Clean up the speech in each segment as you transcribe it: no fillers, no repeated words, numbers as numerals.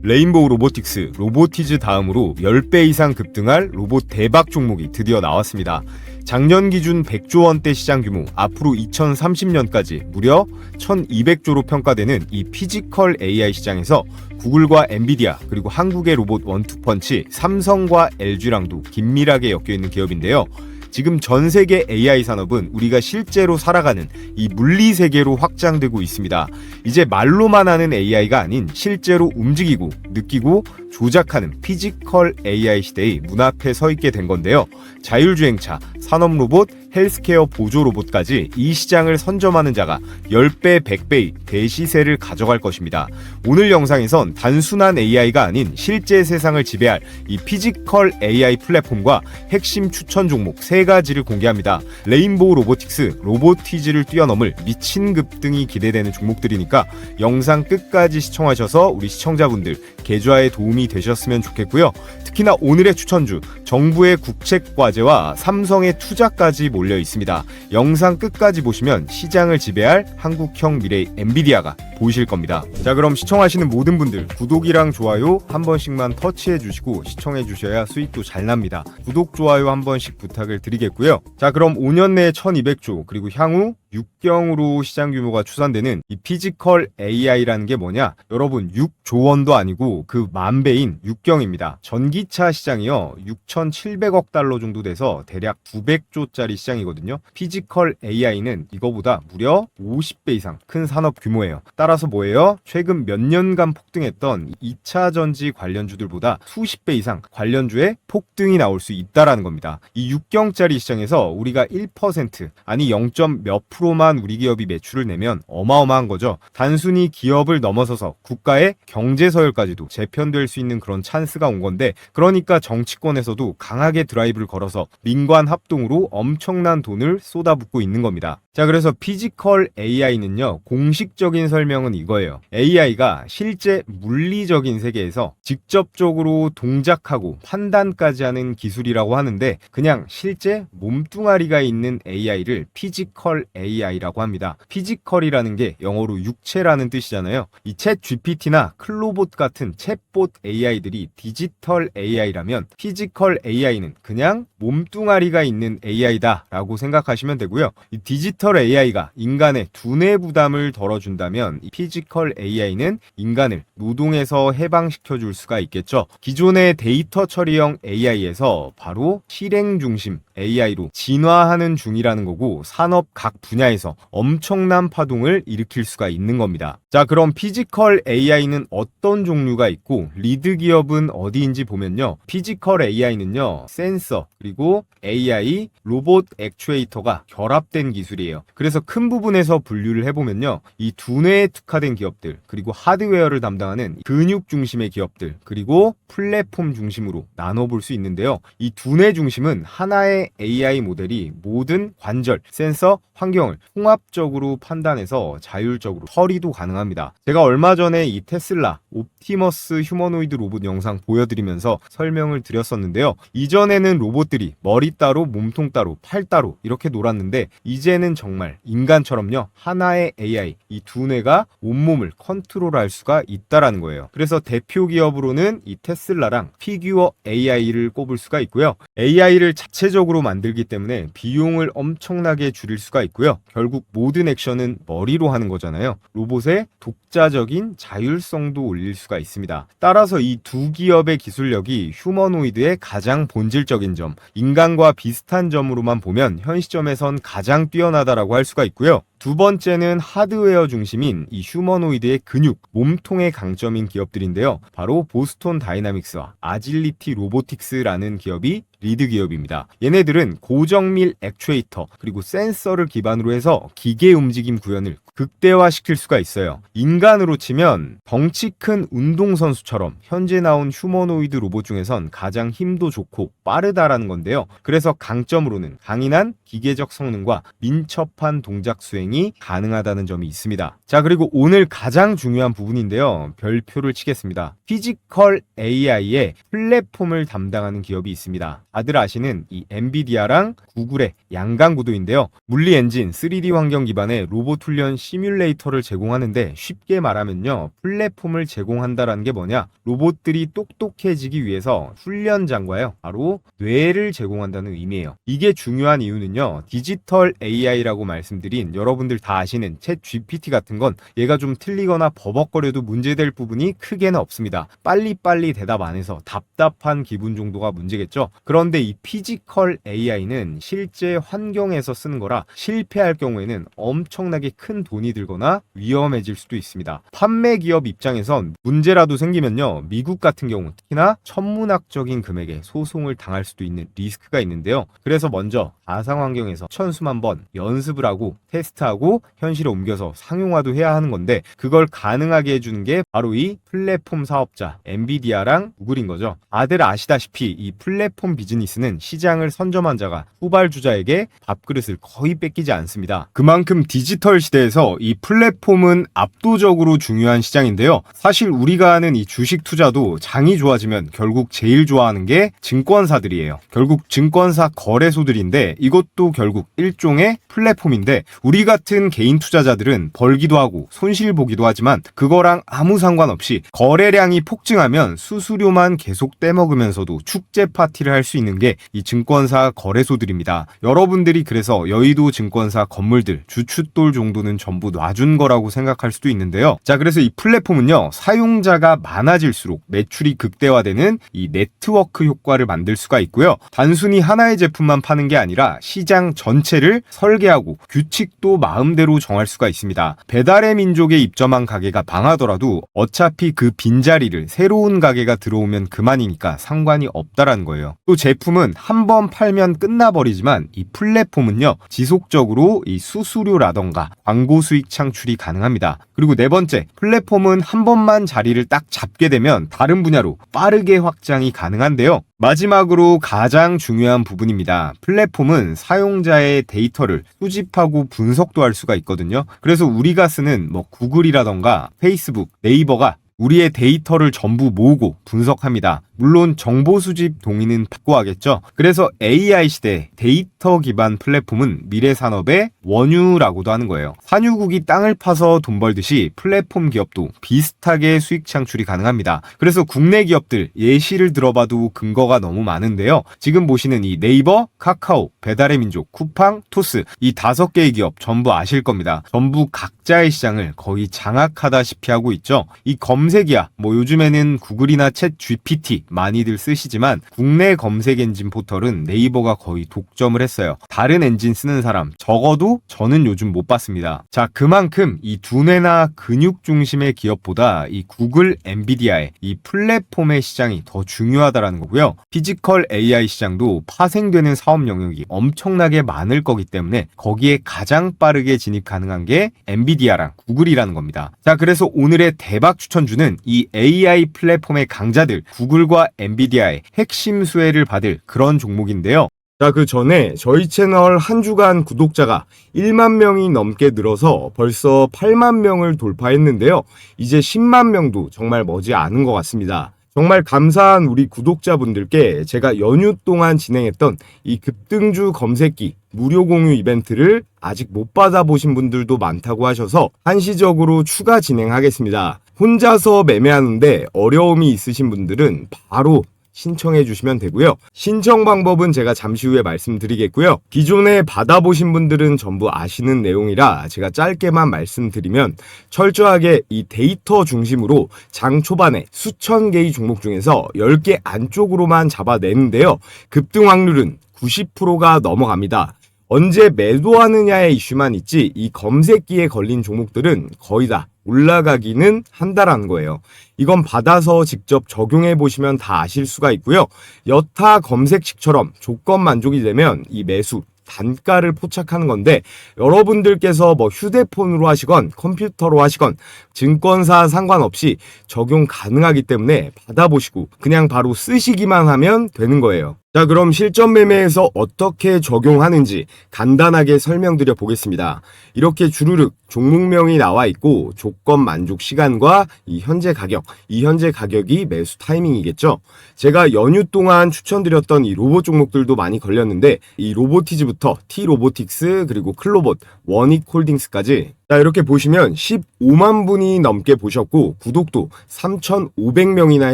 레인보우 로보틱스, 로보티즈 다음으로 10배 이상 급등할 로봇 대박 종목이 드디어 나왔습니다. 작년 기준 100조 원대 시장 규모, 앞으로 2030년까지 무려 1200조로 평가되는 이 피지컬 AI 시장에서 구글과 엔비디아, 그리고 한국의 로봇 원투펀치, 삼성과 LG랑도 긴밀하게 엮여있는 기업인데요. 지금 전 세계 AI 산업은 우리가 실제로 살아가는 이 물리 세계로 확장되고 있습니다. 이제 말로만 하는 AI가 아닌 실제로 움직이고 느끼고 조작하는 피지컬 AI 시대의 문 앞에 서 있게 된 건데요. 자율주행차, 산업로봇, 헬스케어 보조 로봇까지 이 시장을 선점하는 자가 10배, 100배의 대시세를 가져갈 것입니다. 오늘 영상에선 단순한 AI가 아닌 실제 세상을 지배할 이 피지컬 AI 플랫폼과 핵심 추천 종목 3가지를 공개합니다. 레인보우 로보틱스, 로보티즈를 뛰어넘을 미친 급등이 기대되는 종목들이니까 영상 끝까지 시청하셔서 우리 시청자분들 계좌에 도움이 되셨으면 좋겠고요. 특히나 오늘의 추천주, 정부의 국책과제와 삼성의 투자까지 몰려 있습니다. 영상 끝까지 보시면 시장을 지배할 한국형 미래의 엔비디아가 보이실 겁니다. 자, 그럼 시청하시는 모든 분들 구독이랑 좋아요 한 번씩만 터치해 주시고 시청해 주셔야 수익도 잘 납니다. 구독, 좋아요 한 번씩 부탁을 드리겠고요. 자, 그럼 5년 내에 1200조, 그리고 향후 6경으로 시장 규모가 추산되는 이 피지컬 AI라는 게 뭐냐? 여러분, 6조 원도 아니고 그 만배인 6경입니다. 전기차 시장이요, 6,700억 달러 정도 돼서 대략 900조짜리 시장이거든요. 피지컬 AI는 이거보다 무려 50배 이상 큰 산업 규모예요. 따라서 뭐예요? 최근 몇 년간 폭등했던 2차 전지 관련주들보다 수십 배 이상 관련주에 폭등이 나올 수 있다라는 겁니다. 이 6경짜리 시장에서 우리가 1% 아니 0. 몇 프로만 우리 기업이 매출을 내면 어마어마한 거죠. 단순히 기업을 넘어서서 국가의 경제 서열까지도 재편될 수 있는 그런 찬스가 온 건데, 그러니까 정치권에서도 강하게 드라이브를 걸어서 민관 합동으로 엄청난 돈을 쏟아붓고 있는 겁니다. 자, 그래서 피지컬 AI는요, 공식적인 설명은 이거예요. AI가 실제 물리적인 세계에서 직접적으로 동작하고 판단까지 하는 기술이라고 하는데, 그냥 실제 몸뚱아리가 있는 AI를 피지컬 AI라고 합니다. 피지컬이라는 게 영어로 육체라는 뜻이잖아요. 이 챗 GPT나 클로봇 같은 챗봇 AI들이 디지털 AI라면 피지컬 AI는 그냥 몸뚱아리가 있는 AI다 라고 생각하시면 되고요. 이 디지털 AI가 인간의 두뇌 부담을 덜어준다면 이 피지컬 AI는 인간을 노동에서 해방시켜 줄 수가 있겠죠. 기존의 데이터 처리형 AI에서 바로 실행 중심 AI로 진화하는 중이라는 거고, 산업 각 분야에서 엄청난 파동을 일으킬 수가 있는 겁니다. 자, 그럼 피지컬 AI는 어떤 종류가 있고 리드 기업은 어디인지 보면요, 피지컬 AI는요, 센서 그리고 AI, 로봇 액추에이터가 결합된 기술이에요. 그래서 큰 부분에서 분류를 해보면요, 이 두뇌에 특화된 기업들, 그리고 하드웨어를 담당하는 근육 중심의 기업들, 그리고 플랫폼 중심으로 나눠볼 수 있는데요. 이 두뇌 중심은 하나의 AI 모델이 모든 관절, 센서, 환경을 통합적으로 판단해서 자율적으로 처리도 가능합니다. 제가 얼마 전에 이 테슬라 옵티머스 휴머노이드 로봇 영상 보여드리면서 설명을 드렸었는데요. 이전에는 로봇들이 머리 따로, 몸통 따로, 팔 따로 이렇게 놀았는데, 이제는 정말 인간처럼요, 하나의 AI, 이 두뇌가 온몸을 컨트롤할 수가 있다라는 거예요. 그래서 대표 기업으로는 이 테슬라랑 피규어 AI를 꼽을 수가 있고요. AI를 자체적으로 만들기 때문에 비용을 엄청나게 줄일 수가 있고요. 결국 모든 액션은 머리로 하는 거잖아요. 로봇의 독자적인 자율성도 올릴 수가 있습니다. 따라서 이 두 기업의 기술력이 휴머노이드의 가장 본질적인 점, 인간과 비슷한 점으로만 보면 현 시점에선 가장 뛰어나다라고 할 수가 있고요. 두 번째는 하드웨어 중심인 이 휴머노이드의 근육, 몸통의 강점인 기업들인데요. 바로 보스톤 다이나믹스와 아질리티 로보틱스라는 기업이 리드 기업입니다. 얘네들은 고정밀 액추에이터 그리고 센서를 기반으로 해서 기계 움직임 구현을 극대화시킬 수가 있어요. 인간으로 치면 덩치 큰 운동선수처럼 현재 나온 휴머노이드 로봇 중에선 가장 힘도 좋고 빠르다라는 건데요. 그래서 강점으로는 강인한 기계적 성능과 민첩한 동작 수행이 가능하다는 점이 있습니다. 자, 그리고 오늘 가장 중요한 부분인데요, 별표를 치겠습니다. 피지컬 AI의 플랫폼을 담당하는 기업이 있습니다. 다들 아시는 이 엔비디아랑 구글의 양강 구도인데요. 물리 엔진 3D 환경 기반의 로봇 훈련 시뮬레이터를 제공하는데 쉽게 말하면요. 플랫폼을 제공한다라는 게 뭐냐? 로봇들이 똑똑해지기 위해서 훈련장과요. 바로 뇌를 제공한다는 의미예요. 이게 중요한 이유는요. 디지털 AI라고 말씀드린 여러분들 다 아시는 챗 GPT 같은 건 얘가 좀 틀리거나 버벅거려도 문제될 부분이 크게는 없습니다. 빨리빨리 대답 안 해서 답답한 기분 정도가 문제겠죠. 그런데 이 피지컬 AI는 실제 환경에서 쓰는 거라 실패할 경우에는 엄청나게 큰 돈이 들거나 위험해질 수도 있습니다. 판매 기업 입장에선 문제라도 생기면요. 미국 같은 경우 특히나 천문학적인 금액의 소송을 당할 수도 있는 리스크가 있는데요. 그래서 먼저 가상 환경에서 천수만 번 연습을 하고 테스트하고 현실에 옮겨서 상용화도 해야 하는 건데 그걸 가능하게 해주는 게 바로 이 플랫폼 사업자 엔비디아랑 구글인 거죠. 다들 아시다시피 이 플랫폼 비즈니스는 시장을 선점한 자가 후발주자에게 밥그릇을 거의 뺏기지 않습니다. 그만큼 디지털 시대에서 이 플랫폼은 압도적으로 중요한 시장인데요. 사실 우리가 하는 이 주식 투자도 장이 좋아지면 결국 제일 좋아하는 게 증권사들이에요. 결국 증권사 거래소들인데 이것도 결국 일종의 플랫폼인데 우리 같은 개인 투자자들은 벌기도 하고 손실 보기도 하지만 그거랑 아무 상관없이 거래량이 폭증하면 수수료만 계속 떼먹으면서도 축제 파티를 할 수 있는 게 이 증권사 거래소들입니다. 여러분들이 그래서 여의도 증권사 건물들 주춧돌 정도는 전부 놔준 거라고 생각할 수도 있는데요. 자, 그래서 이 플랫폼은요, 사용자가 많아질수록 매출이 극대화되는 이 네트워크 효과를 만들 수가 있고요. 단순히 하나의 제품만 파는 게 아니라 시장 전체를 설계하고 규칙도 마음대로 정할 수가 있습니다. 배달의 민족에 입점한 가게가 망하더라도 어차피 그 빈자리를 새로운 가게가 들어오면 그만이니까 상관이 없다라는 거예요. 또 제품은 한 번 팔면 끝나버리지만 이 플랫폼은요, 지속적으로 이 수수료라던가 광고 수익 창출이 가능합니다. 그리고 네 번째, 플랫폼은 한 번만 자리를 딱 잡게 되면 다른 분야로 빠르게 확장이 가능한데요. 마지막으로 가장 중요한 부분입니다. 플랫폼은 사용자의 데이터를 수집하고 분석도 할 수가 있거든요. 그래서 우리가 쓰는 구글이라던가 페이스북, 네이버가 우리의 데이터를 전부 모으고 분석합니다. 물론 정보 수집 동의는 받고 하겠죠. 그래서 AI 시대 데이터 기반 플랫폼은 미래 산업의 원유라고도 하는 거예요. 산유국이 땅을 파서 돈 벌듯이 플랫폼 기업도 비슷하게 수익 창출이 가능합니다. 그래서 국내 기업들 예시를 들어봐도 근거가 너무 많은데요. 지금 보시는 이 네이버, 카카오, 배달의 민족, 쿠팡, 토스 이 5개의 기업 전부 아실 겁니다. 전부 각자의 시장을 거의 장악하다시피 하고 있죠. 이 검색이야 요즘에는 구글이나 챗 GPT 많이들 쓰시지만 국내 검색 엔진 포털은 네이버가 거의 독점을 했어요. 다른 엔진 쓰는 사람 적어도 저는 요즘 못 봤습니다. 자, 그만큼 이 두뇌나 근육 중심의 기업보다 이 구글, 엔비디아의 이 플랫폼의 시장이 더 중요하다라는 거고요. 피지컬 AI 시장도 파생되는 사업 영역이 엄청나게 많을 거기 때문에 거기에 가장 빠르게 진입 가능한 게 엔비디아랑 구글이라는 겁니다. 자, 그래서 오늘의 대박 추천주는 이 AI 플랫폼의 강자들 구글과 엔비디아의 핵심 수혜를 받을 그런 종목인데요. 자, 그 전에 저희 채널 한 주간 구독자가 1만 명이 넘게 늘어서 벌써 8만 명을 돌파했는데요. 이제 10만 명도 정말 머지 않은 것 같습니다. 정말 감사한 우리 구독자분들께 제가 연휴 동안 진행했던 이 급등주 검색기 무료 공유 이벤트를 아직 못 받아보신 분들도 많다고 하셔서 한시적으로 추가 진행하겠습니다. 혼자서 매매하는데 어려움이 있으신 분들은 바로 신청해 주시면 되고요. 신청 방법은 제가 잠시 후에 말씀드리겠고요. 기존에 받아보신 분들은 전부 아시는 내용이라 제가 짧게만 말씀드리면 철저하게 이 데이터 중심으로 장 초반에 수천 개의 종목 중에서 10개 안쪽으로만 잡아내는데요. 급등 확률은 90%가 넘어갑니다. 언제 매도하느냐의 이슈만 있지 이 검색기에 걸린 종목들은 거의 다 올라가기는 한다라는 거예요. 이건 받아서 직접 적용해 보시면 다 아실 수가 있고요. 여타 검색식처럼 조건 만족이 되면 이 매수 단가를 포착하는 건데 여러분들께서 휴대폰으로 하시건 컴퓨터로 하시건 증권사 상관없이 적용 가능하기 때문에 받아보시고 그냥 바로 쓰시기만 하면 되는 거예요. 자, 그럼 실전 매매에서 어떻게 적용하는지 간단하게 설명드려 보겠습니다. 이렇게 주르륵 종목명이 나와 있고 조건 만족 시간과 이 현재 가격이 매수 타이밍이겠죠. 제가 연휴 동안 추천드렸던 이 로봇 종목들도 많이 걸렸는데 이 로보티즈부터 T로보틱스 그리고 클로봇, 원익홀딩스까지 자, 이렇게 보시면 15만 분이 넘게 보셨고 구독도 3,500명이나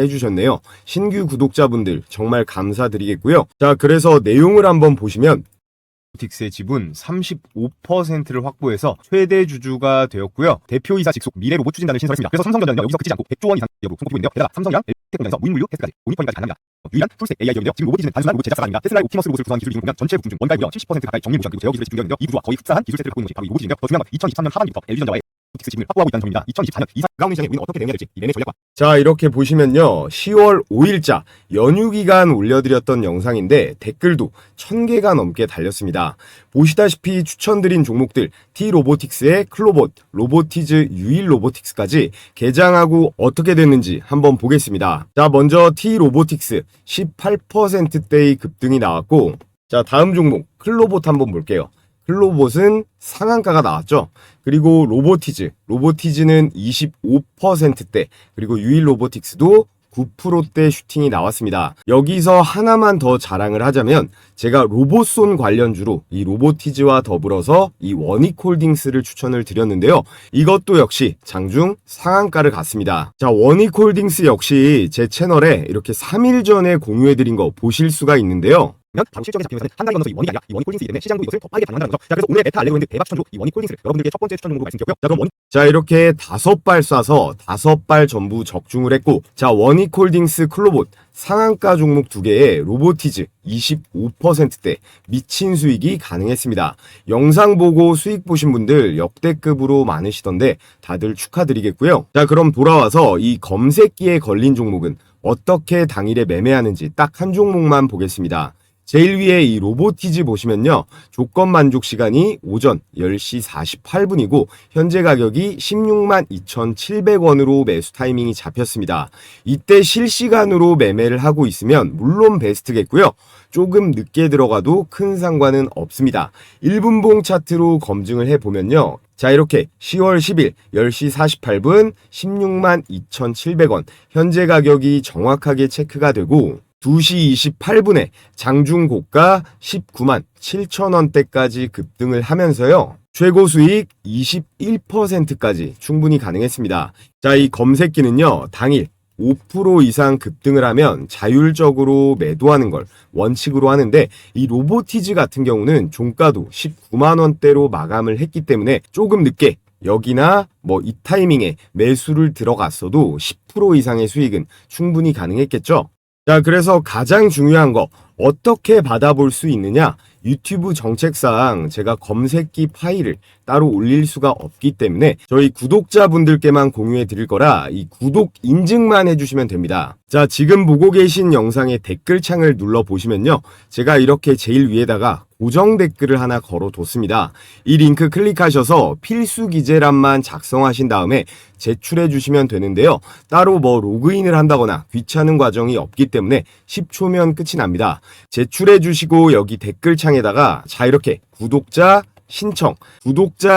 해주셨네요. 신규 구독자분들 정말 감사드리겠고요. 자, 그래서 내용을 한번 보시면 로보틱스의 지분 35%를 확보해서 최대 주주가 되었고요. 대표이사 직속 미래 로봇 추진단을 신설했습니다. 그래서 삼성전자는 여기서 그치지 않고 100조 원 이상 기업으로 손꼽히고 있는데요. 게다가 삼성이랑 LG 공장에서 무인물류 테스트까지 모니터링까지 가능합니다. 유일한 풀스택 AI 기업인데요. 지금 로보티즈는 단순한 로봇 제작사가 아닙니다. 테슬라의 옵티머스 로봇을 구성한 기술 중에 보면 전체 부품 중 원가의 무려 70% 가까이 정밀 모션 그리고 제어 기술에 집중되어 있는데요. 이 구조와 거의 흡사한 기술 세트를 갖고 있는 것이 바로 이 로봇인데요. 더 중요한 건 2023년 하반기부터 LG전자와의 로보틱스 지분을 확보하고 있다는 점입니다. 2024년 이상 가운데 시장에 우리는 어떻게 대응해야 될지 이 매매 전략과 자, 이렇게 보시면요. 10월 5일자 연휴 기간 올려드렸던 영상인데 댓글도 1000개가 넘게 달렸습니다. 보시다시피 추천드린 종목들 T로보틱스의 클로봇, 로보티즈 유일 로보틱스까지 개장하고 어떻게 됐는지 한번 보겠습니다. 자, 먼저 T로보틱스 18%대의 급등이 나왔고, 자, 다음 종목 클로봇 한번 볼게요. 클로봇은 상한가가 나왔죠. 그리고 로보티즈는 25%대, 그리고 유일 로보틱스도 9%대 슈팅이 나왔습니다. 여기서 하나만 더 자랑을 하자면 제가 로봇손 관련주로 이 로보티즈와 더불어서 이 원익홀딩스를 추천을 드렸는데요. 이것도 역시 장중 상한가를 갔습니다. 자, 원익홀딩스 역시 제 채널에 이렇게 3일 전에 공유해드린 거 보실 수가 있는데요. 바로 실적에 잡히면서 한 달이 건너서 이 원익이 아니라 이 원익홀딩스이기 때문에 시장도 이것을 더 빠르게 반응한다는 거죠. 자, 그래서 오늘의 베타 알레그로랜드 대박 추천주 이 원익홀딩스를 여러분들께 첫 번째 추천 종목으로 말씀드렸고요. 자, 그럼 자, 이렇게 5발 쏴서 5발 전부 적중을 했고, 자, 원익홀딩스 클로봇 상한가 종목 2개에 로보티즈 25%대 미친 수익이 가능했습니다. 영상 보고 수익 보신 분들 역대급으로 많으시던데 다들 축하드리겠고요. 자, 그럼 돌아와서 이 검색기에 걸린 종목은 어떻게 당일에 매매하는지 딱 한 종목만 보겠습니다. 제일 위에 이 로보티즈 보시면요. 조건 만족 시간이 오전 10시 48분이고 현재 가격이 16만 2,700원으로 매수 타이밍이 잡혔습니다. 이때 실시간으로 매매를 하고 있으면 물론 베스트겠고요. 조금 늦게 들어가도 큰 상관은 없습니다. 1분봉 차트로 검증을 해보면요. 자, 이렇게 10월 10일 10시 48분 16만 2,700원 현재 가격이 정확하게 체크가 되고 2시 28분에 장중 고가 19만 7천원대까지 급등을 하면서요. 최고 수익 21%까지 충분히 가능했습니다. 자, 이 검색기는요. 당일 5% 이상 급등을 하면 자율적으로 매도하는 걸 원칙으로 하는데 이 로보티즈 같은 경우는 종가도 19만원대로 마감을 했기 때문에 조금 늦게 여기나 뭐 이 타이밍에 매수를 들어갔어도 10% 이상의 수익은 충분히 가능했겠죠. 자, 그래서 가장 중요한 거 어떻게 받아볼 수 있느냐? 유튜브 정책상 제가 검색기 파일을 따로 올릴 수가 없기 때문에 저희 구독자분들께만 공유해 드릴 거라 이 구독 인증만 해주시면 됩니다. 자, 지금 보고 계신 영상의 댓글창을 눌러보시면요. 제가 이렇게 제일 위에다가 고정 댓글을 하나 걸어뒀습니다. 이 링크 클릭하셔서 필수 기재란만 작성하신 다음에 제출해 주시면 되는데요. 따로 뭐 로그인을 한다거나 귀찮은 과정이 없기 때문에 10초면 끝이 납니다. 제출해 주시고 여기 댓글창에다가 자, 이렇게 구독자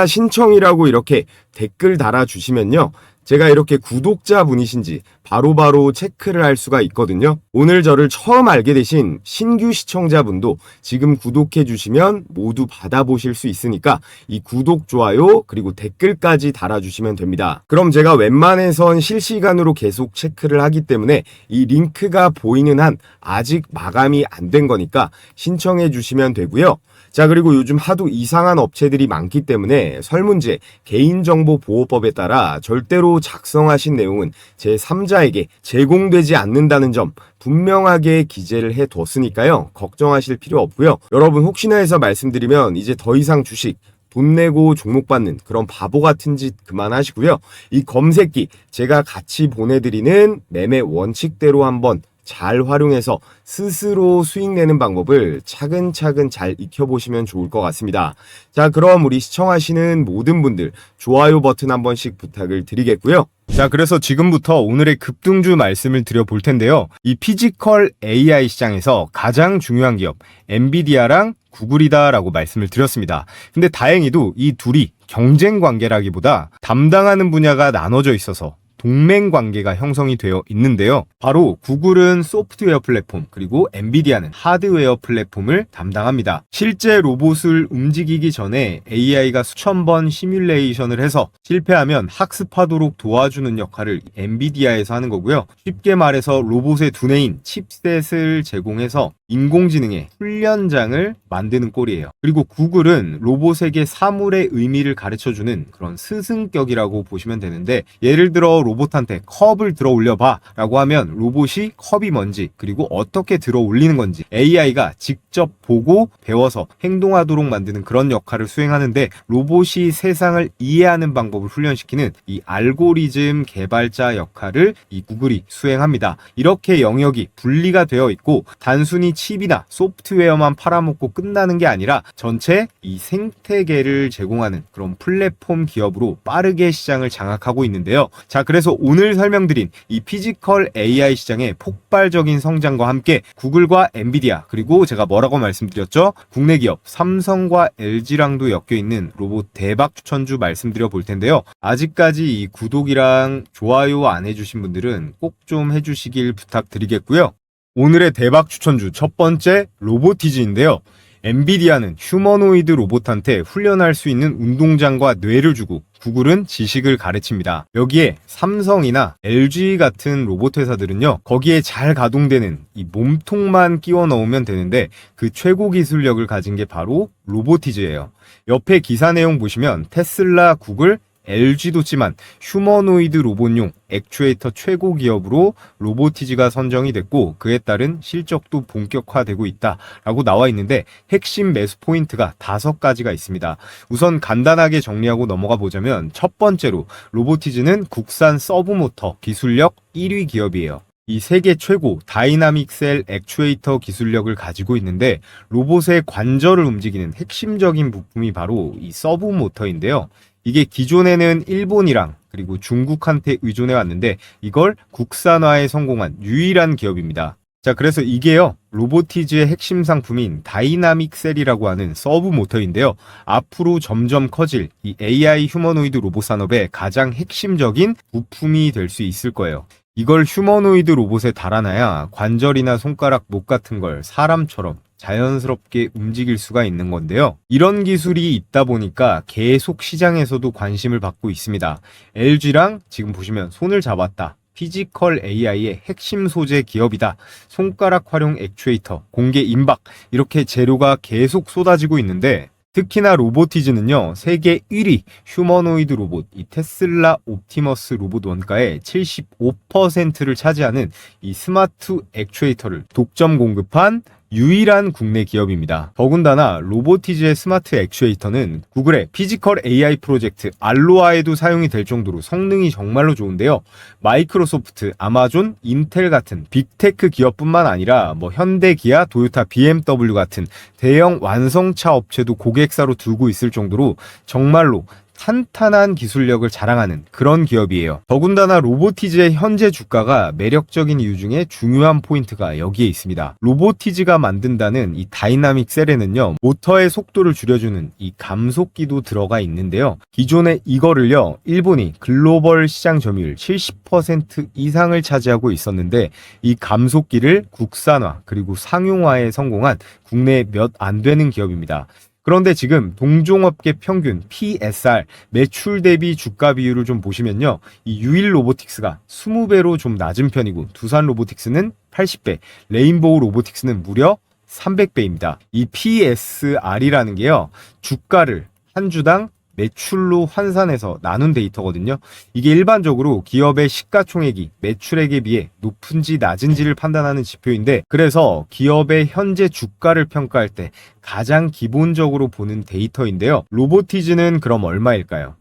신청이라고 이렇게 댓글 달아주시면요. 제가 이렇게 구독자분이신지 바로바로 체크를 할 수가 있거든요. 오늘 저를 처음 알게 되신 신규 시청자분도 지금 구독해 주시면 모두 받아보실 수 있으니까 이 구독, 좋아요, 그리고 댓글까지 달아주시면 됩니다. 그럼 제가 웬만해선 실시간으로 계속 체크를 하기 때문에 이 링크가 보이는 한 아직 마감이 안 된 거니까 신청해 주시면 되고요. 자, 그리고 요즘 하도 이상한 업체들이 많기 때문에 설문제 개인정보보호법에 따라 절대로 작성하신 내용은 제3자에게 제공되지 않는다는 점 분명하게 기재를 해뒀으니까요. 걱정하실 필요 없고요. 여러분 혹시나 해서 말씀드리면 이제 더 이상 주식 돈 내고 종목 받는 그런 바보 같은 짓 그만하시고요. 이 검색기 제가 같이 보내드리는 매매 원칙대로 한번 잘 활용해서 스스로 수익 내는 방법을 차근차근 잘 익혀보시면 좋을 것 같습니다. 자, 그럼 우리 시청하시는 모든 분들 좋아요 버튼 한 번씩 부탁을 드리겠고요. 자, 그래서 지금부터 오늘의 급등주 말씀을 드려볼 텐데요. 이 피지컬 AI 시장에서 가장 중요한 기업 엔비디아랑 구글이다라고 말씀을 드렸습니다. 근데 다행히도 이 둘이 경쟁 관계라기보다 담당하는 분야가 나눠져 있어서 동맹 관계가 형성이 되어 있는데요. 바로 구글은 소프트웨어 플랫폼, 그리고 엔비디아는 하드웨어 플랫폼을 담당합니다. 실제 로봇을 움직이기 전에 AI가 수천 번 시뮬레이션을 해서 실패하면 학습하도록 도와주는 역할을 엔비디아에서 하는 거고요. 쉽게 말해서 로봇의 두뇌인 칩셋을 제공해서 인공지능의 훈련장을 만드는 꼴이에요. 그리고 구글은 로봇에게 사물의 의미를 가르쳐주는 그런 스승격이라고 보시면 되는데, 예를 들어 로봇한테 컵을 들어 올려봐 라고 하면 로봇이 컵이 뭔지, 그리고 어떻게 들어 올리는 건지 AI가 직접 보고 배워서 행동하도록 만드는 그런 역할을 수행하는데, 로봇이 세상을 이해하는 방법을 훈련시키는 이 알고리즘 개발자 역할을 이 구글이 수행합니다. 이렇게 영역이 분리가 되어 있고, 단순히 칩이나 소프트웨어만 팔아먹고 끝나는 게 아니라 전체 이 생태계를 제공하는 그런 플랫폼 기업으로 빠르게 시장을 장악하고 있는데요. 자, 그래서 오늘 설명드린 이 피지컬 AI 시장의 폭발적인 성장과 함께 구글과 엔비디아, 그리고 제가 뭐라고 말씀드렸죠? 국내 기업 삼성과 LG랑도 엮여 있는 로봇 대박 추천주 말씀드려 볼 텐데요. 아직까지 이 구독이랑 좋아요 안 해주신 분들은 꼭 좀 해주시길 부탁드리겠고요. 오늘의 대박 추천주 첫 번째, 로보티즈인데요. 엔비디아는 휴머노이드 로봇한테 훈련할 수 있는 운동장과 뇌를 주고, 구글은 지식을 가르칩니다. 여기에 삼성이나 LG 같은 로봇 회사들은요, 거기에 잘 가동되는 이 몸통만 끼워 넣으면 되는데, 그 최고 기술력을 가진 게 바로 로보티즈예요. 옆에 기사 내용 보시면 테슬라, 구글, LG도 찌만 휴머노이드 로봇용 액추에이터 최고 기업으로 로보티즈가 선정이 됐고, 그에 따른 실적도 본격화되고 있다라고 나와 있는데, 핵심 매수 포인트가 5가지가 있습니다. 우선 간단하게 정리하고 넘어가 보자면, 첫 번째로 로보티즈는 국산 서브모터 기술력 1위 기업이에요. 이 세계 최고 다이나믹 셀 액추에이터 기술력을 가지고 있는데, 로봇의 관절을 움직이는 핵심적인 부품이 바로 이 서브 모터인데요. 이게 기존에는 일본이랑 그리고 중국한테 의존해 왔는데, 이걸 국산화에 성공한 유일한 기업입니다. 자, 그래서 이게요, 로보티즈의 핵심 상품인 다이나믹 셀이라고 하는 서브 모터인데요. 앞으로 점점 커질 이 AI 휴머노이드 로봇 산업의 가장 핵심적인 부품이 될 수 있을 거예요. 이걸 휴머노이드 로봇에 달아놔야 관절이나 손가락, 목 같은 걸 사람처럼 자연스럽게 움직일 수가 있는 건데요. 이런 기술이 있다 보니까 계속 시장에서도 관심을 받고 있습니다. LG랑 지금 보시면 손을 잡았다. 피지컬 AI의 핵심 소재 기업이다. 손가락 활용 액추에이터, 공개 임박, 이렇게 재료가 계속 쏟아지고 있는데, 특히나 로보티즈는요, 세계 1위 휴머노이드 로봇 이 테슬라 옵티머스 로봇 원가의 75%를 차지하는 이 스마트 액추에이터를 독점 공급한 유일한 국내 기업입니다. 더군다나 로보티즈의 스마트 액추에이터는 구글의 피지컬 AI 프로젝트 알로아에도 사용이 될 정도로 성능이 정말로 좋은데요. 마이크로소프트, 아마존, 인텔 같은 빅테크 기업뿐만 아니라 현대, 기아, 도요타, BMW 같은 대형 완성차 업체도 고객사로 두고 있을 정도로 정말로 탄탄한 기술력을 자랑하는 그런 기업이에요. 더군다나 로보티즈의 현재 주가가 매력적인 이유 중에 중요한 포인트가 여기에 있습니다. 로보티즈가 만든다는 이 다이나믹 셀에는요, 모터의 속도를 줄여주는 이 감속기도 들어가 있는데요. 기존에 이거를요, 일본이 글로벌 시장 점유율 70% 이상을 차지하고 있었는데, 이 감속기를 국산화 그리고 상용화에 성공한 국내 몇 안 되는 기업입니다. 그런데 지금 동종업계 평균 PSR 매출 대비 주가 비율을 좀 보시면요, 이 유일 로보틱스가 20배로 좀 낮은 편이고, 두산 로보틱스는 80배, 레인보우 로보틱스는 무려 300배입니다. 이 PSR이라는 게요, 주가를 한 주당 매출로 환산해서 나눈 데이터거든요. 이게 일반적으로 기업의 시가총액이 매출액에 비해 높은지 낮은지를 판단하는 지표인데, 그래서 기업의 현재 주가를 평가할 때 가장 기본적으로 보는 데이터인데요. 로보티즈는 그럼 얼마일까요?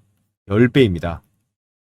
10배입니다.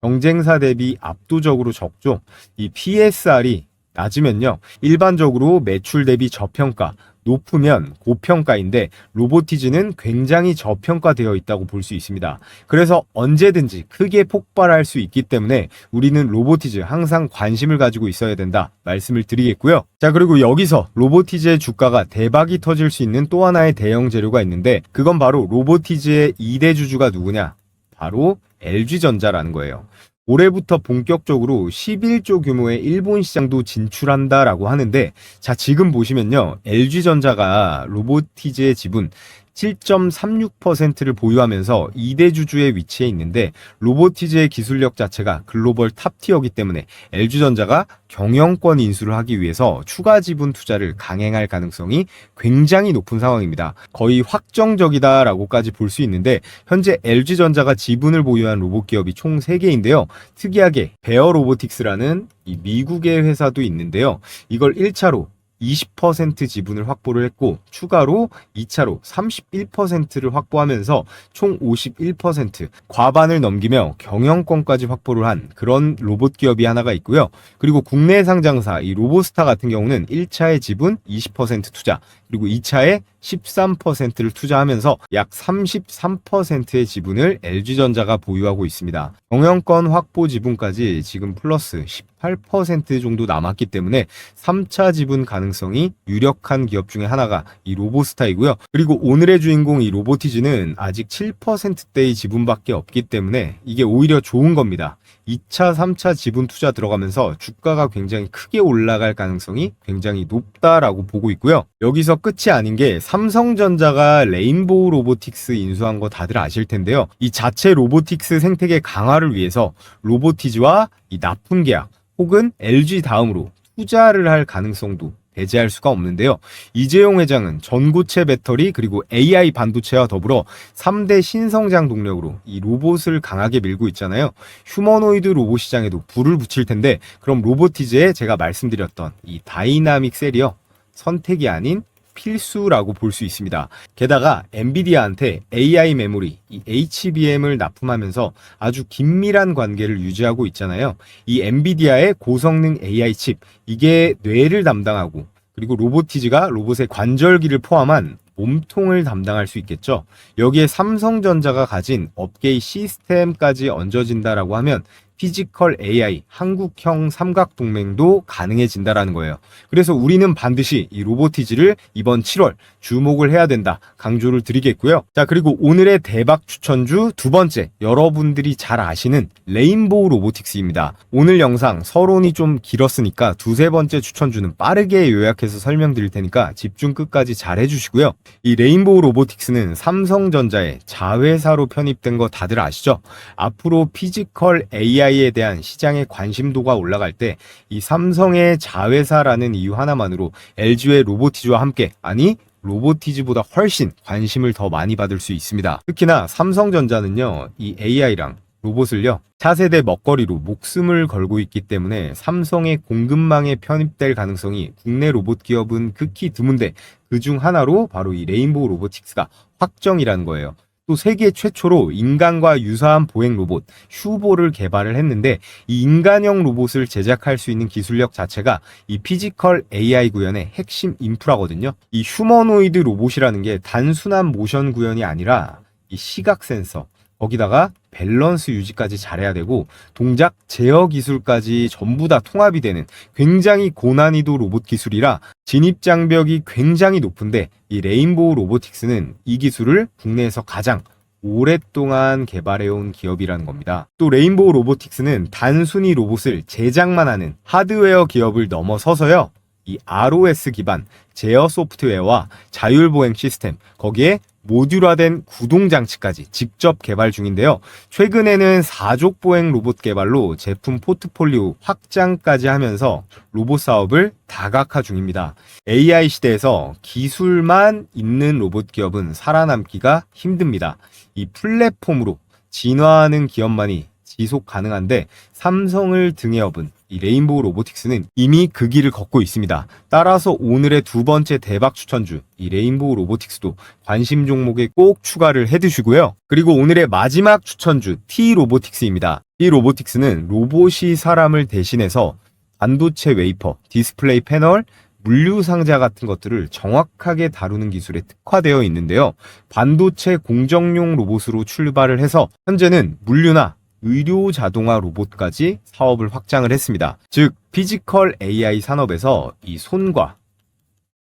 경쟁사 대비 압도적으로 적죠. 이 PSR이 낮으면요, 일반적으로 매출 대비 저평가, 높으면 고평가인데, 로보티즈는 굉장히 저평가되어 있다고 볼 수 있습니다. 그래서 언제든지 크게 폭발할 수 있기 때문에 우리는 로보티즈 항상 관심을 가지고 있어야 된다 말씀을 드리겠고요. 자, 그리고 여기서 로보티즈의 주가가 대박이 터질 수 있는 또 하나의 대형 재료가 있는데, 그건 바로 로보티즈의 2대 주주가 누구냐? 바로 LG전자라는 거예요. 올해부터 본격적으로 11조 규모의 일본 시장도 진출한다라고 하는데, 자, 지금 보시면요. LG전자가 로보티즈의 지분 7.36%를 보유하면서 2대 주주에 위치해 있는데, 로보티즈의 기술력 자체가 글로벌 탑티어이기 때문에 LG전자가 경영권 인수를 하기 위해서 추가 지분 투자를 강행할 가능성이 굉장히 높은 상황입니다. 거의 확정적이다라고까지 볼 수 있는데, 현재 LG전자가 지분을 보유한 로봇 기업이 총 3개인데요. 특이하게 베어 로보틱스라는 이 미국의 회사도 있는데요. 이걸 1차로 20% 지분을 확보를 했고, 추가로 2차로 31%를 확보하면서 총 51%, 과반을 넘기며 경영권까지 확보를 한 그런 로봇 기업이 하나가 있고요. 그리고 국내 상장사 이 로보스타 같은 경우는 1차의 지분 20% 투자, 그리고 2차에 13%를 투자하면서 약 33%의 지분을 LG전자가 보유하고 있습니다. 경영권 확보 지분까지 지금 플러스 18% 정도 남았기 때문에 3차 지분 가능성이 유력한 기업 중에 하나가 이 로보스타이고요. 그리고 오늘의 주인공 이 로보티즈는 아직 7%대의 지분밖에 없기 때문에 이게 오히려 좋은 겁니다. 2차, 3차 지분 투자 들어가면서 주가가 굉장히 크게 올라갈 가능성이 굉장히 높다라고 보고 있고요. 여기서 끝이 아닌 게 삼성전자가 레인보우 로보틱스 인수한 거 다들 아실 텐데요. 이 자체 로보틱스 생태계 강화를 위해서 로보티즈와 이 납품 계약 혹은 LG 다음으로 투자를 할 가능성도 배제할 수가 없는데요. 이재용 회장은 전고체 배터리 그리고 AI 반도체와 더불어 3대 신성장 동력으로 이 로봇을 강하게 밀고 있잖아요. 휴머노이드 로봇 시장에도 불을 붙일 텐데, 그럼 로보티즈에 제가 말씀드렸던 이 다이나믹 셀이요, 선택이 아닌 필수라고 볼 수 있습니다. 게다가 엔비디아한테 AI 메모리, 이 HBM을 납품하면서 아주 긴밀한 관계를 유지하고 있잖아요. 이 엔비디아의 고성능 AI 칩, 이게 뇌를 담당하고, 그리고 로보티즈가 로봇의 관절기를 포함한 몸통을 담당할 수 있겠죠. 여기에 삼성전자가 가진 업계의 시스템까지 얹어진다라고 하면 피지컬 AI 한국형 삼각동맹도 가능해진다라는 거예요. 그래서 우리는 반드시 이 로보티즈를 이번 7월 주목을 해야 된다 강조를 드리겠고요. 자, 그리고 오늘의 대박 추천주 두 번째, 여러분들이 잘 아시는 레인보우 로보틱스입니다. 오늘 영상 서론이 좀 길었으니까 두세 번째 추천주는 빠르게 요약해서 설명드릴 테니까 집중 끝까지 잘 해주시고요. 이 레인보우 로보틱스는 삼성전자의 자회사로 편입된 거 다들 아시죠? 앞으로 피지컬 AI에 대한 시장의 관심도가 올라갈 때 이 삼성의 자회사라는 이유 하나만으로 LG의 로보티즈와 함께, 아니 로보티즈보다 훨씬 관심을 더 많이 받을 수 있습니다. 특히나 삼성전자는요, 이 AI랑 로봇을요, 차세대 먹거리로 목숨을 걸고 있기 때문에 삼성의 공급망에 편입될 가능성이 국내 로봇 기업은 극히 드문데, 그중 하나로 바로 이 레인보우 로보틱스가 확정이라는 거예요. 또 세계 최초로 인간과 유사한 보행 로봇 휴보를 개발을 했는데, 이 인간형 로봇을 제작할 수 있는 기술력 자체가 이 피지컬 AI 구현의 핵심 인프라거든요. 이 휴머노이드 로봇이라는 게 단순한 모션 구현이 아니라 이 시각 센서, 거기다가 밸런스 유지까지 잘해야 되고 동작 제어 기술까지 전부 다 통합이 되는 굉장히 고난이도 로봇 기술이라 진입 장벽이 굉장히 높은데, 이 레인보우 로보틱스는 이 기술을 국내에서 가장 오랫동안 개발해온 기업이라는 겁니다. 또 레인보우 로보틱스는 단순히 로봇을 제작만 하는 하드웨어 기업을 넘어서서요, 이 ROS 기반 제어 소프트웨어와 자율보행 시스템, 거기에 모듈화된 구동장치까지 직접 개발 중인데요. 최근에는 4족 보행 로봇 개발로 제품 포트폴리오 확장까지 하면서 로봇 사업을 다각화 중입니다. AI 시대에서 기술만 있는 로봇 기업은 살아남기가 힘듭니다. 이 플랫폼으로 진화하는 기업만이 지속 가능한데, 삼성을 등에 업은 이 레인보우 로보틱스는 이미 그 길을 걷고 있습니다. 따라서 오늘의 두 번째 대박 추천주 이 레인보우 로보틱스도 관심 종목에 꼭 추가를 해두시고요. 그리고 오늘의 마지막 추천주 T 로보틱스입니다. 이 로보틱스는 로봇이 사람을 대신해서 반도체 웨이퍼, 디스플레이 패널, 물류 상자 같은 것들을 정확하게 다루는 기술에 특화되어 있는데요. 반도체 공정용 로봇으로 출발을 해서 현재는 물류나 의료 자동화 로봇까지 사업을 확장을 했습니다. 즉 피지컬 AI 산업에서 이 손과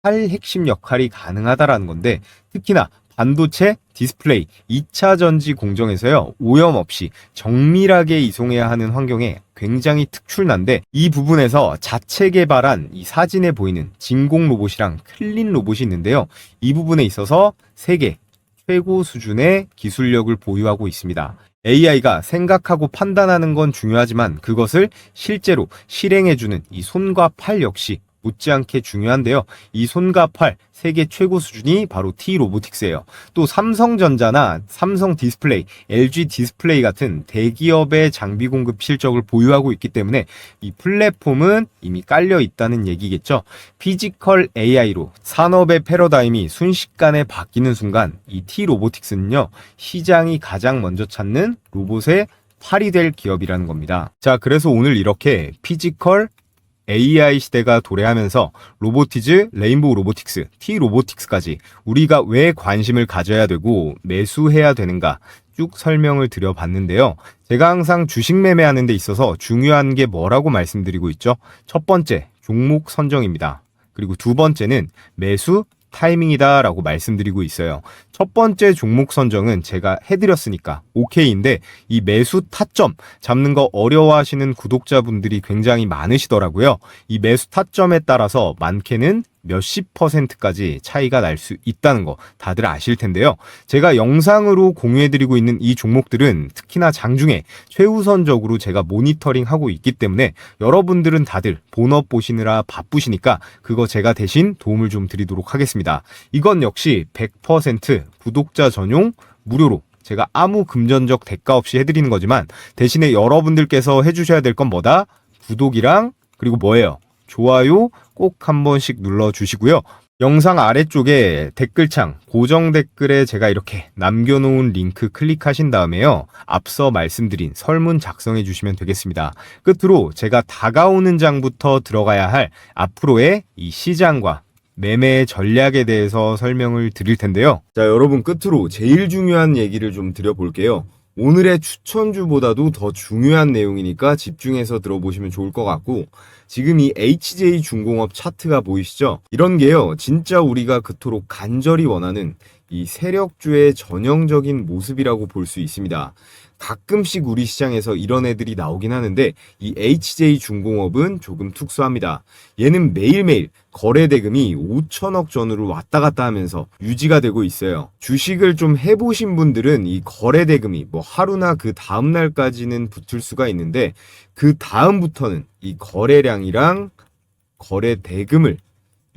팔 핵심 역할이 가능하다라는 건데, 특히나 반도체, 디스플레이, 2차 전지 공정에서요, 오염 없이 정밀하게 이송해야 하는 환경에 굉장히 특출난데, 이 부분에서 자체 개발한 이 사진에 보이는 진공 로봇이랑 클린 로봇이 있는데요. 이 부분에 있어서 세계 최고 수준의 기술력을 보유하고 있습니다. AI가 생각하고 판단하는 건 중요하지만 그것을 실제로 실행해주는 이 손과 팔 역시 못지않게 중요한데요. 이 손과 팔 세계 최고 수준이 바로 T-로보틱스예요. 또 삼성전자나 삼성 디스플레이, LG 디스플레이 같은 대기업의 장비 공급 실적을 보유하고 있기 때문에 이 플랫폼은 이미 깔려 있다는 얘기겠죠. 피지컬 AI로 산업의 패러다임이 순식간에 바뀌는 순간 이 T-로보틱스는요, 시장이 가장 먼저 찾는 로봇의 팔이 될 기업이라는 겁니다. 자, 그래서 오늘 이렇게 피지컬 AI 시대가 도래하면서 로보티즈, 레인보우 로보틱스, T-로보틱스까지 우리가 왜 관심을 가져야 되고 매수해야 되는가 쭉 설명을 드려봤는데요. 제가 항상 주식 매매하는 데 있어서 중요한 게 뭐라고 말씀드리고 있죠? 첫 번째, 종목 선정입니다. 그리고 두 번째는 매수 타이밍이다 라고 말씀드리고 있어요. 첫 번째 종목 선정은 제가 해드렸으니까 오케이인데, 이 매수 타점 잡는 거 어려워하시는 구독자분들이 굉장히 많으시더라고요. 이 매수 타점에 따라서 많게는 몇십 %까지 차이가 날 수 있다는 거 다들 아실 텐데요. 제가 영상으로 공유해드리고 있는 이 종목들은 특히나 장중에 최우선적으로 제가 모니터링하고 있기 때문에 여러분들은 다들 본업 보시느라 바쁘시니까 그거 제가 대신 도움을 좀 드리도록 하겠습니다. 이건 역시 100% 구독자 전용 무료로 제가 아무 금전적 대가 없이 해드리는 거지만, 대신에 여러분들께서 해주셔야 될 건 뭐다? 구독이랑 그리고 뭐예요? 좋아요 꼭 한 번씩 눌러주시고요. 영상 아래쪽에 댓글창 고정 댓글에 제가 이렇게 남겨놓은 링크 클릭하신 다음에요, 앞서 말씀드린 설문 작성해 주시면 되겠습니다. 끝으로 제가 다가오는 장부터 들어가야 할 앞으로의 이 시장과 매매 전략에 대해서 설명을 드릴 텐데요. 자, 여러분, 끝으로 제일 중요한 얘기를 좀 드려볼게요. 오늘의 추천주보다도 더 중요한 내용이니까 집중해서 들어보시면 좋을 것 같고, 지금 이 HJ중공업 차트가 보이시죠? 이런 게요, 진짜 우리가 그토록 간절히 원하는 이 세력주의 전형적인 모습이라고 볼 수 있습니다. 가끔씩 우리 시장에서 이런 애들이 나오긴 하는데, 이 HJ중공업은 조금 특수합니다. 얘는 매일매일 거래 대금이 5천억 전후로 왔다 갔다 하면서 유지가 되고 있어요. 주식을 좀 해보신 분들은 이 거래 대금이 뭐 하루나 그 다음 날까지는 붙을 수가 있는데, 그 다음부터는 이 거래량이랑 거래 대금을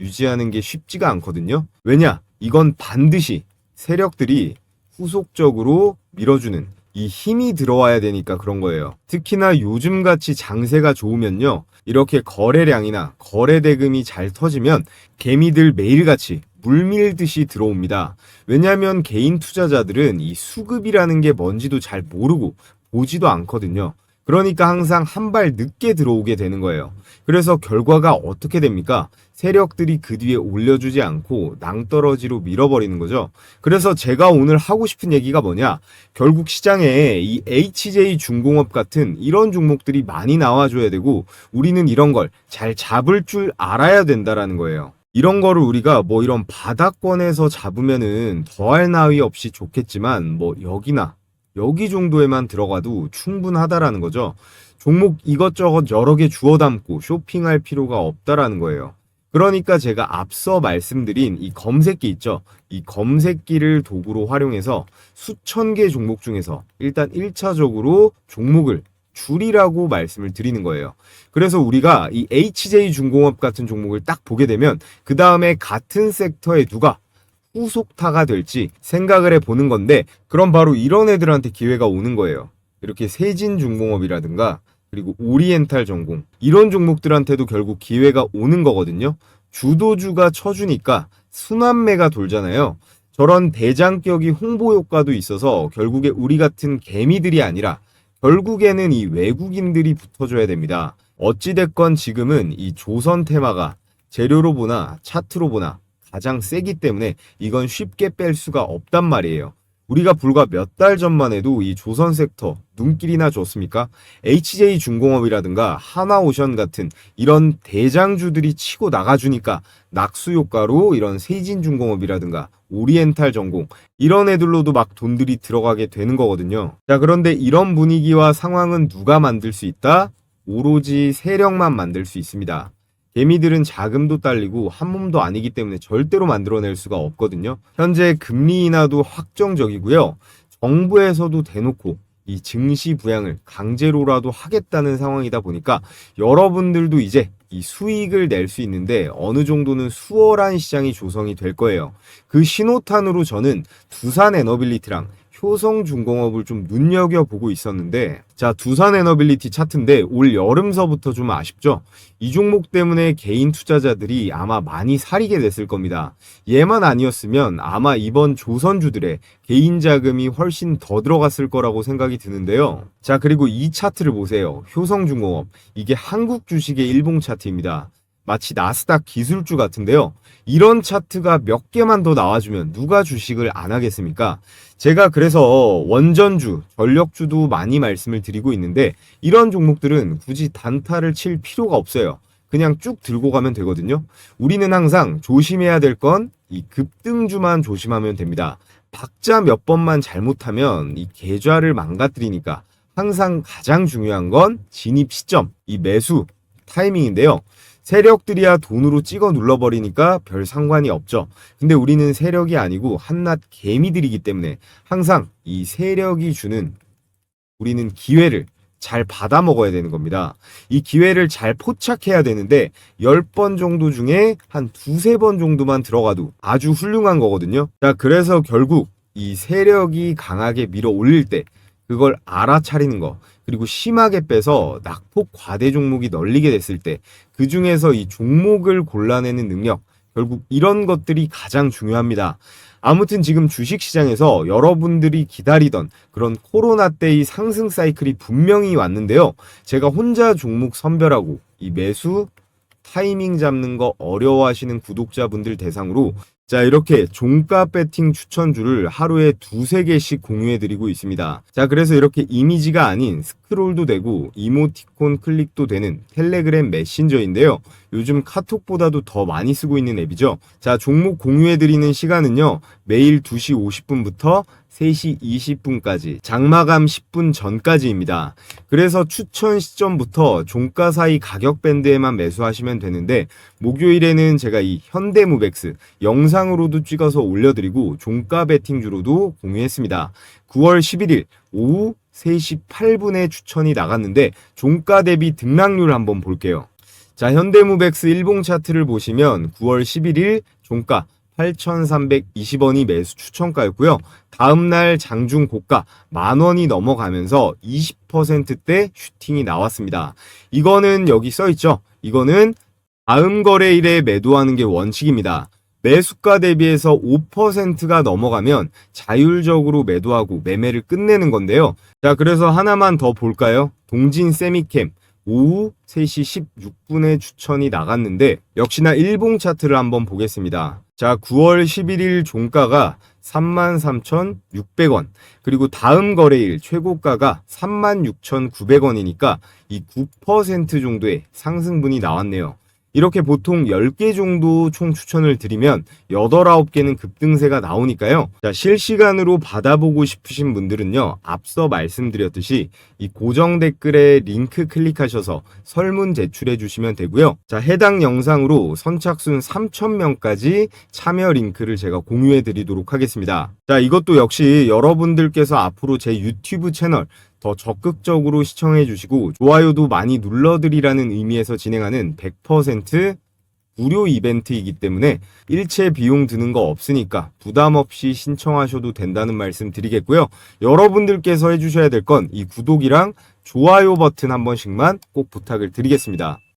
유지하는 게 쉽지가 않거든요. 왜냐? 이건 반드시 세력들이 후속적으로 밀어주는 이 힘이 들어와야 되니까 그런 거예요. 특히나 요즘같이 장세가 좋으면요, 이렇게 거래량이나 거래 대금이 잘 터지면 개미들 매일같이 물밀듯이 들어옵니다. 왜냐하면 개인 투자자들은 이 수급이라는 게 뭔지도 잘 모르고 보지도 않거든요. 그러니까 항상 한 발 늦게 들어오게 되는 거예요. 그래서 결과가 어떻게 됩니까? 세력들이 그 뒤에 올려주지 않고 낭떠러지로 밀어버리는 거죠. 그래서 제가 오늘 하고 싶은 얘기가 뭐냐? 결국 시장에 이 HJ중공업 같은 이런 종목들이 많이 나와줘야 되고, 우리는 이런 걸 잘 잡을 줄 알아야 된다라는 거예요. 이런 거를 우리가 뭐 이런 바닥권에서 잡으면은 더할 나위 없이 좋겠지만, 뭐 여기나 여기 정도에만 들어가도 충분하다라는 거죠. 종목 이것저것 여러 개 주워 담고 쇼핑할 필요가 없다라는 거예요. 그러니까 제가 앞서 말씀드린 이 검색기 있죠? 이 검색기를 도구로 활용해서 수천 개 종목 중에서 일단 1차적으로 종목을 줄이라고 말씀을 드리는 거예요. 그래서 우리가 이 HJ중공업 같은 종목을 딱 보게 되면 그 다음에 같은 섹터에 누가 후속타가 될지 생각을 해보는 건데, 그럼 바로 이런 애들한테 기회가 오는 거예요. 이렇게 세진중공업이라든가 그리고 오리엔탈 전공, 이런 종목들한테도 결국 기회가 오는 거거든요. 주도주가 쳐주니까 순환매가 돌잖아요. 저런 대장격이 홍보 효과도 있어서 결국에 우리 같은 개미들이 아니라 결국에는 이 외국인들이 붙어줘야 됩니다. 어찌됐건 지금은 이 조선 테마가 재료로 보나 차트로 보나 가장 세기 때문에 이건 쉽게 뺄 수가 없단 말이에요. 우리가 불과 몇 달 전만 해도 이 조선 섹터 눈길이나 줬습니까? HJ중공업이라든가 하나오션 같은 이런 대장주들이 치고 나가주니까 낙수 효과로 이런 세진중공업이라든가 오리엔탈 전공 이런 애들로도 막 돈들이 들어가게 되는 거거든요. 자, 그런데 이런 분위기와 상황은 누가 만들 수 있다? 오로지 세력만 만들 수 있습니다. 개미들은 자금도 딸리고 한 몸도 아니기 때문에 절대로 만들어낼 수가 없거든요. 현재 금리 인하도 확정적이고요. 정부에서도 대놓고 이 증시 부양을 강제로라도 하겠다는 상황이다 보니까 여러분들도 이제 이 수익을 낼 수 있는데 어느 정도는 수월한 시장이 조성이 될 거예요. 그 신호탄으로 저는 두산에너빌리티랑 효성중공업을 좀 눈여겨보고 있었는데, 자, 두산에너빌리티 차트인데 올 여름서부터 좀 아쉽죠? 이 종목 때문에 개인 투자자들이 아마 많이 사리게 됐을 겁니다. 얘만 아니었으면 아마 이번 조선주들의 개인 자금이 훨씬 더 들어갔을 거라고 생각이 드는데요. 자, 그리고 이 차트를 보세요. 효성중공업. 이게 한국 주식의 일봉 차트입니다. 마치 나스닥 기술주 같은데요. 이런 차트가 몇 개만 더 나와주면 누가 주식을 안 하겠습니까? 제가 그래서 원전주, 전력주도 많이 말씀을 드리고 있는데 이런 종목들은 굳이 단타를 칠 필요가 없어요. 그냥 쭉 들고 가면 되거든요. 우리는 항상 조심해야 될 건 이 급등주만 조심하면 됩니다. 박자 몇 번만 잘못하면 이 계좌를 망가뜨리니까 항상 가장 중요한 건 진입 시점, 이 매수 타이밍인데요. 세력들이야 돈으로 찍어 눌러버리니까 별 상관이 없죠. 근데 우리는 세력이 아니고 한낱 개미들이기 때문에 항상 이 세력이 주는 우리는 기회를 잘 받아 먹어야 되는 겁니다. 이 기회를 잘 포착해야 되는데 10번 정도 중에 한 두세 번 정도만 들어가도 아주 훌륭한 거거든요. 자, 그래서 결국 이 세력이 강하게 밀어 올릴 때 그걸 알아차리는 거, 그리고 심하게 빼서 낙폭 과대 종목이 널리게 됐을 때 그 중에서 이 종목을 골라내는 능력, 결국 이런 것들이 가장 중요합니다. 아무튼 지금 주식시장에서 여러분들이 기다리던 그런 코로나 때의 상승 사이클이 분명히 왔는데요. 제가 혼자 종목 선별하고 이 매수 타이밍 잡는 거 어려워하시는 구독자분들 대상으로 자, 이렇게 종가 배팅 추천주를 하루에 두세 개씩 공유해드리고 있습니다. 자, 그래서 이렇게 이미지가 아닌 스크롤도 되고 이모티콘 클릭도 되는 텔레그램 메신저인데요. 요즘 카톡보다도 더 많이 쓰고 있는 앱이죠. 자, 종목 공유해드리는 시간은요. 매일 2시 50분부터 3시 20분까지 장마감 10분 전까지입니다. 그래서 추천 시점부터 종가 사이 가격 밴드에만 매수하시면 되는데 목요일에는 제가 이 현대무백스 영상으로도 찍어서 올려드리고 종가 베팅주로도 공유했습니다. 9월 11일 오후 3시 8분에 추천이 나갔는데 종가 대비 등락률 한번 볼게요. 자, 현대무백스 일봉 차트를 보시면 9월 11일 종가 8,320원이 매수 추천가였고요. 다음날 장중 고가 10,000원이 넘어가면서 20%대 슈팅이 나왔습니다. 이거는 여기 써있죠. 이거는 다음 거래일에 매도하는 게 원칙입니다. 매수가 대비해서 5%가 넘어가면 자율적으로 매도하고 매매를 끝내는 건데요. 자, 그래서 하나만 더 볼까요? 동진 세미캠 오후 3시 16분에 추천이 나갔는데 역시나 일봉 차트를 한번 보겠습니다. 자, 9월 11일 종가가 33,600원, 그리고 다음 거래일 최고가가 36,900원이니까 이 9% 정도의 상승분이 나왔네요. 이렇게 보통 10개 정도 총 추천을 드리면 8, 9개는 급등세가 나오니까요. 자, 실시간으로 받아보고 싶으신 분들은요. 앞서 말씀드렸듯이 이 고정 댓글에 링크 클릭하셔서 설문 제출해 주시면 되고요. 자, 해당 영상으로 선착순 3,000명까지 참여 링크를 제가 공유해 드리도록 하겠습니다. 자, 이것도 역시 여러분들께서 앞으로 제 유튜브 채널 더 적극적으로 시청해 주시고 좋아요도 많이 눌러드리라는 의미에서 진행하는 100% 무료 이벤트이기 때문에 일체 비용 드는 거 없으니까 부담 없이 신청하셔도 된다는 말씀 드리겠고요. 여러분들께서 해주셔야 될 건 이 구독이랑 좋아요 버튼 한 번씩만 꼭 부탁을 드리겠습니다.